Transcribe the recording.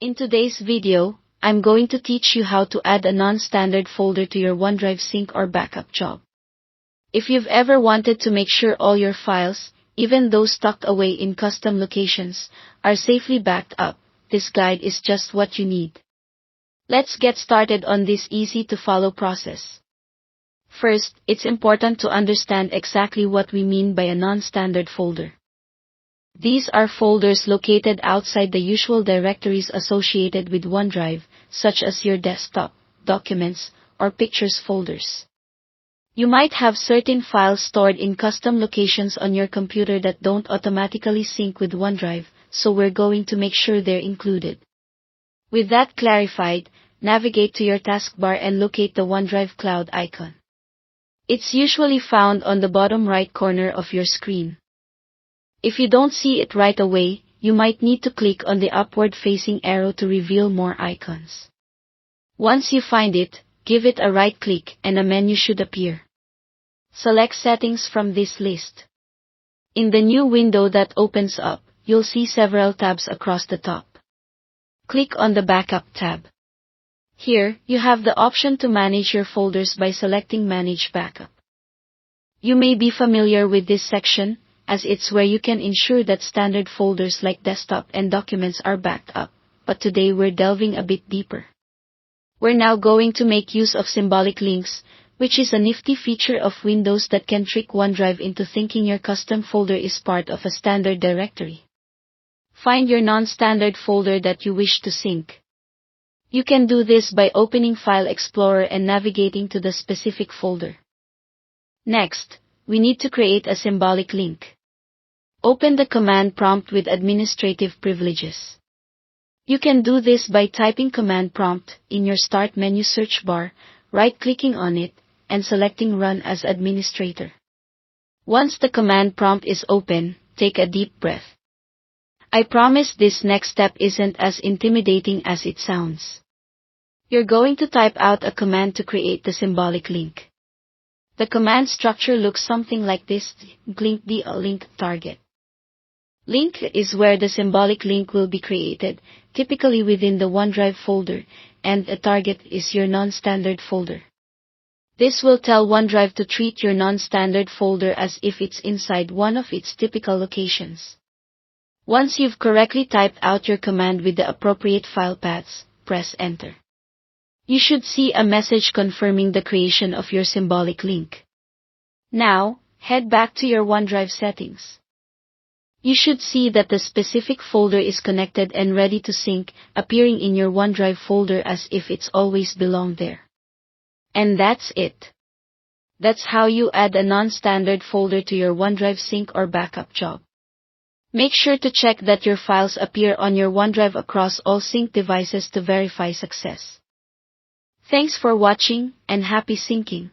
In today's video, I'm going to teach you how to add a non-standard folder to your OneDrive sync or backup job. If you've ever wanted to make sure all your files, even those tucked away in custom locations, are safely backed up, this guide is just what you need. Let's get started on this easy-to-follow process. First, it's important to understand exactly what we mean by a non-standard folder. These are folders located outside the usual directories associated with OneDrive, such as your desktop, documents, or pictures folders. You might have certain files stored in custom locations on your computer that don't automatically sync with OneDrive, so we're going to make sure they're included. With that clarified, navigate to your taskbar and locate the OneDrive Cloud icon. It's usually found on the bottom right corner of your screen. If you don't see it right away, you might need to click on the upward-facing arrow to reveal more icons. Once you find it, give it a right-click and a menu should appear. Select Settings from this list. In the new window that opens up, you'll see several tabs across the top. Click on the Backup tab. Here, you have the option to manage your folders by selecting Manage Backup. You may be familiar with this section, as it's where you can ensure that standard folders like desktop and documents are backed up, but today we're delving a bit deeper. We're now going to make use of symbolic links, which is a nifty feature of Windows that can trick OneDrive into thinking your custom folder is part of a standard directory. Find your non-standard folder that you wish to sync. You can do this by opening File Explorer and navigating to the specific folder. Next, we need to create a symbolic link. Open the command prompt with administrative privileges. You can do this by typing Command Prompt in your Start menu search bar, right-clicking on it, and selecting Run as Administrator. Once the command prompt is open, take a deep breath. I promise this next step isn't as intimidating as it sounds. You're going to type out a command to create the symbolic link. The command structure looks something like this: link the link target. Link is where the symbolic link will be created, typically within the OneDrive folder, and a target is your non-standard folder. This will tell OneDrive to treat your non-standard folder as if it's inside one of its typical locations. Once you've correctly typed out your command with the appropriate file paths, press Enter. You should see a message confirming the creation of your symbolic link. Now, head back to your OneDrive settings. You should see that the specific folder is connected and ready to sync, appearing in your OneDrive folder as if it's always belonged there. And that's it. That's how you add a non-standard folder to your OneDrive sync or backup job. Make sure to check that your files appear on your OneDrive across all sync devices to verify success. Thanks for watching, and happy syncing.